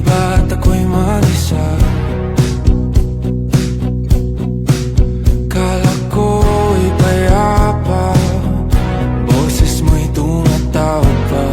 ba't ako'y mag-isa? Kala ko'y payapa, boses mo'y tumatawag pa.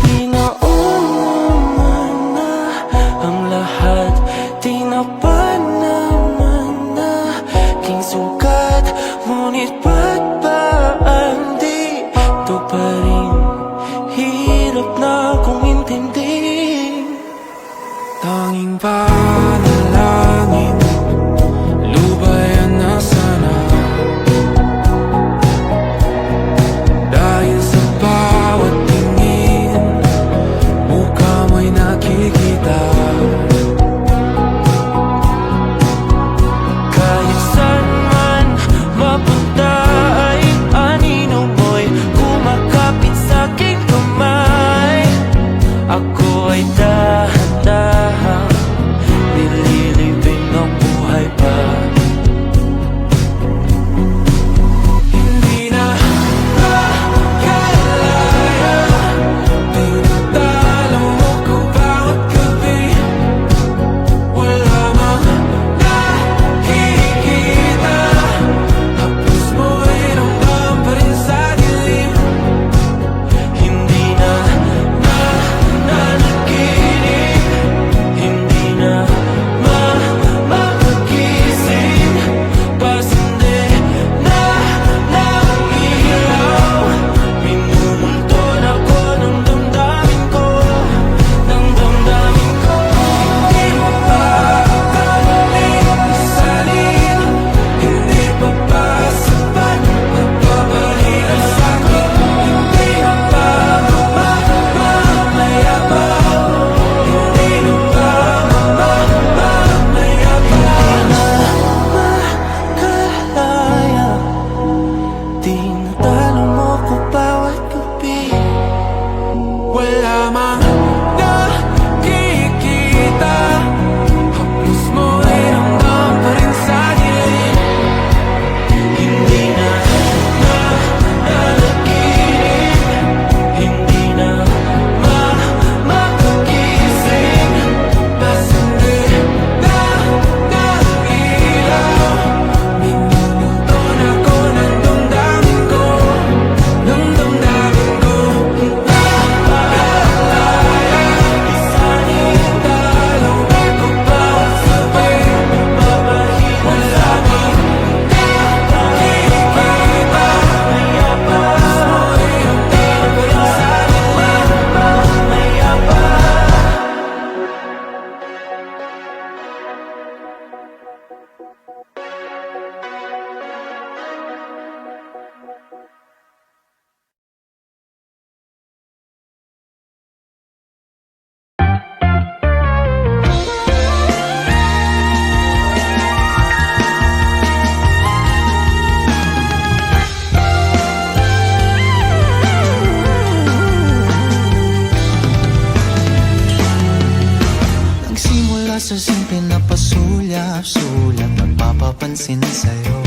Di naman na ang lahat, di na pa naman na king sugat. Ngunit ba't ba andito pa rin? Hirap na kong intindihin. Tanging panalangin, lubayan na sana. Dahil sa bawat tingin, mukha mo'y nakikita. Kahit saan man mapunta ay anino mo'y kumakapit sa'king kamay. Ako ay dahan-dahan nililibing ang buhay pa. Hindi na makalaya, tinatalo mo ko bawat gabi. Wala mang nakikita, hapos mo'y ramdam pa rin sa dilim. Hindi na nanaginip, hindi na makagising. Pasindi na ng ilaw, minumulton ako ng damdamin ko, ng damdamin ko. Hindi mo pa akalain, isalin, hindi pa ba sapat nagbabalita sa'kin? Hindi na ba mamamayabang? Hindi na ba mamamayabang? Makalaya, tinatalo mo ko bawat gabi. Wala mang nakikita, hapos mo'y ramdam pa rin sa dilim. Hindi na nanaginip, hindi na makagising. Pasindi na ng ilaw, minumulton ako ng damdamin ko, ng damdamin ko. Nakalaya, isanin dalaw ako bawat sabi. Mabahina sa'kin, nakikita, mayabang. Mo'y ramdam pa rin sa dilim, mayabang. Nagsimula sa simple na pasulyap-sulat, nagpapapansin sa'yo.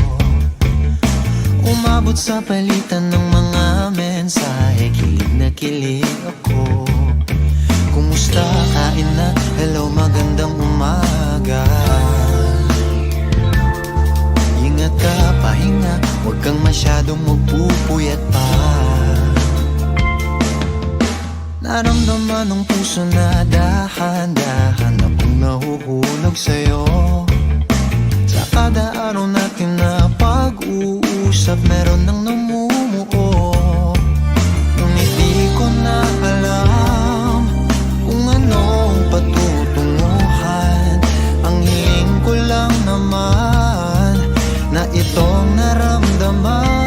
Umabot sa palitan ng mga mensahe, kilig na kilig ako. Kumusta, kain na, hello, magandang umaga. Ingat ka, pahinga, huwag kang masyadong magpupuyat pa. Naramdaman ng puso na dahan-dahan akong nahuhulog sa'yo. Sa kada araw natin na pag-uusap, meron nang namumuo. Ngunit di ko na alam kung anong patutunguhan. Ang hiling ko lang naman na itong naramdaman.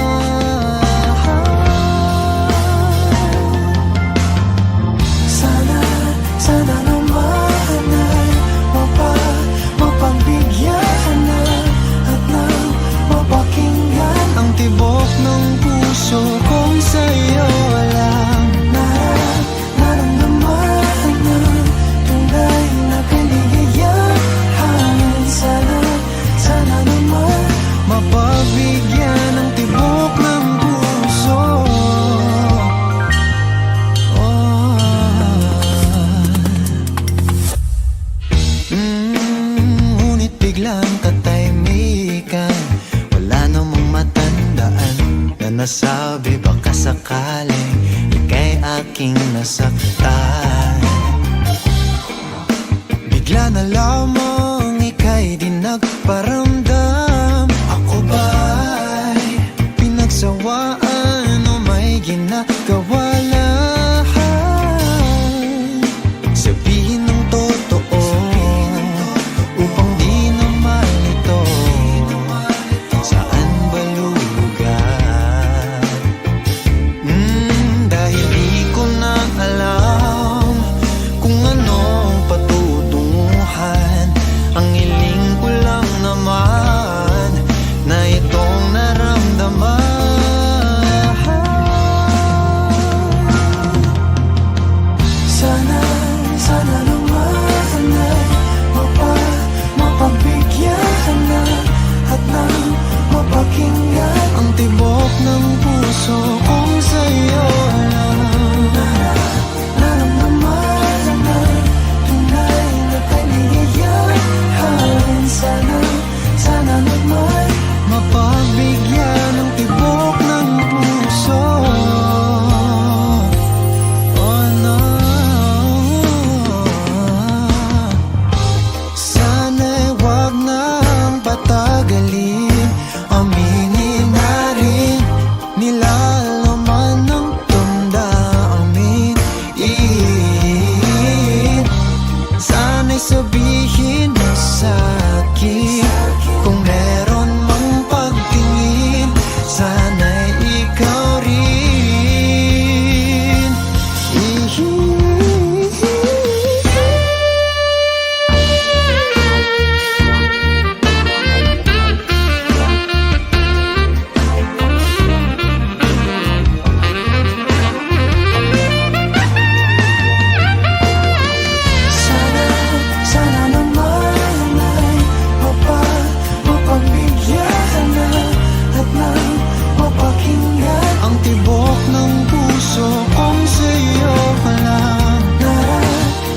Sana naman ay mapagbigyan na at nang mapakinggan ang tibok ng puso. nasaktan. Bigla na lamang ika'y di nagparamdam. Ako ba'y pinagsawaan o may ginagawa lang? Sabihin ng totoo upang di na malito. Saan ba lulugar? Dahil di ko na alam kung anong patutunguhan. Ang hiling ko lang naman na itong naramdaman. Sana naman ay mapagbigyan ka na at nang mapakinggan Ang tibok ng puso kong sa'yo lang. Naramdaman ang tunay na kaligayahan. Sana naman Mapagbigyan ng tibok ng puso. Oh no. Sana'y wag nang patagalin. Aminin na rin nilalaman ng damdamin. Sana'y sabihin mo sa'kin kung meron mang pagtingin. Sana'y ikaw rin. Sana naman ay mapagbigyan ka na at nang mapakinggan Ang tibok ng puso kong sa'yo lang.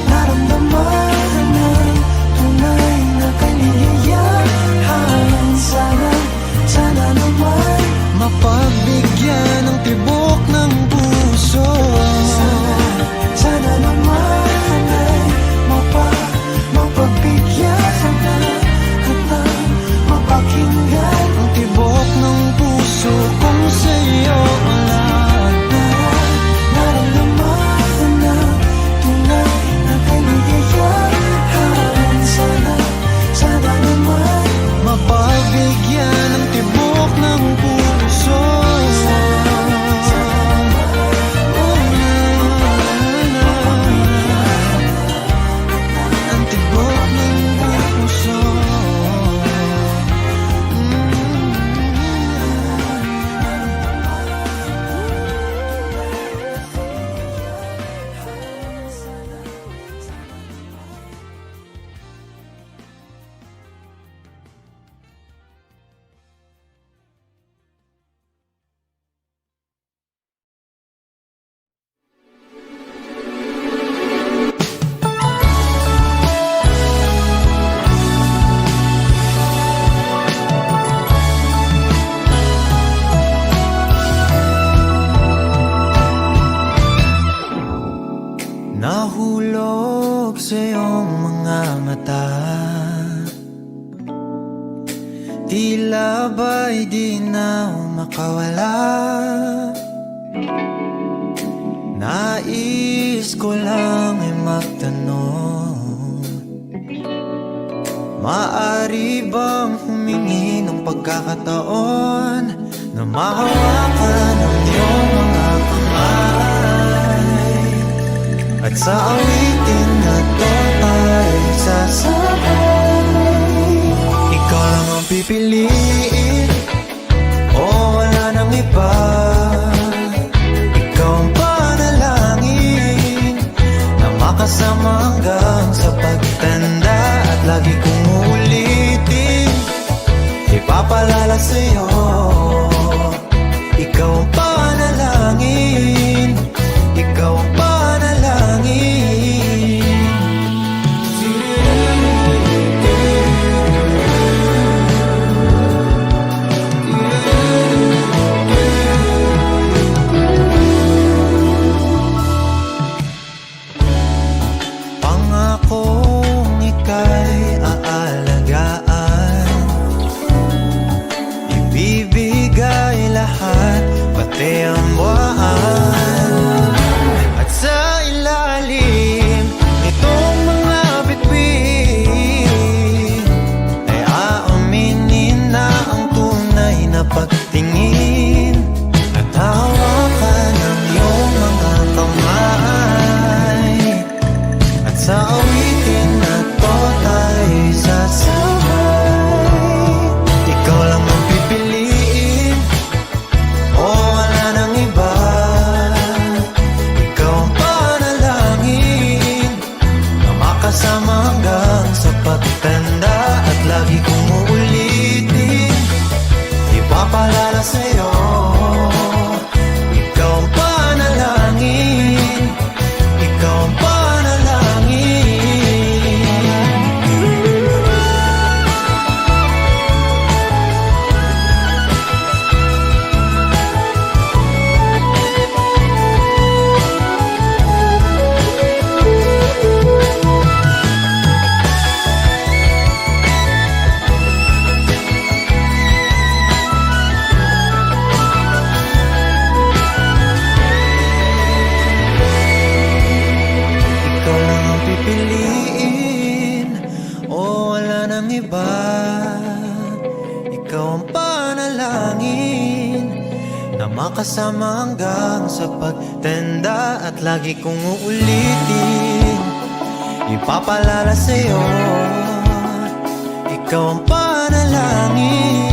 Naramdaman ang tunay na kaligayahan. Sana naman Mapagbigyan ng tibok ng puso. Sana naman ay mapagbigyan ka na at nang mapakinggan Ang tibok ng puso kong sa'yo lang. Naramdaman ang tunay na kaligayahan. Sana naman Mapagbigyan ng tibok ng puso. Ang tibok ng puso. Nahulog sa iyong mga mata. Tila ba'y di na makawala. Nais ko lang ay magtanong, maaari bang humingi ng pagkakataon na mahawakan ang iyong mga kamay? At sa awitin na to ay sasabay. Ikaw lang ang pipiliin, o wala nang iba. Ikaw ang panalangin na makasama hanggang sa pagtanda. At lagi kong uulitin, ipapalala sa'yo. Ikaw ang panalangin, ikaw ang panalangin. iba. Ikaw ang panalangin na makasama hanggang sa pagtanda. At lagi kong uulitin, ipapalala sa'yo, ikaw ang panalangin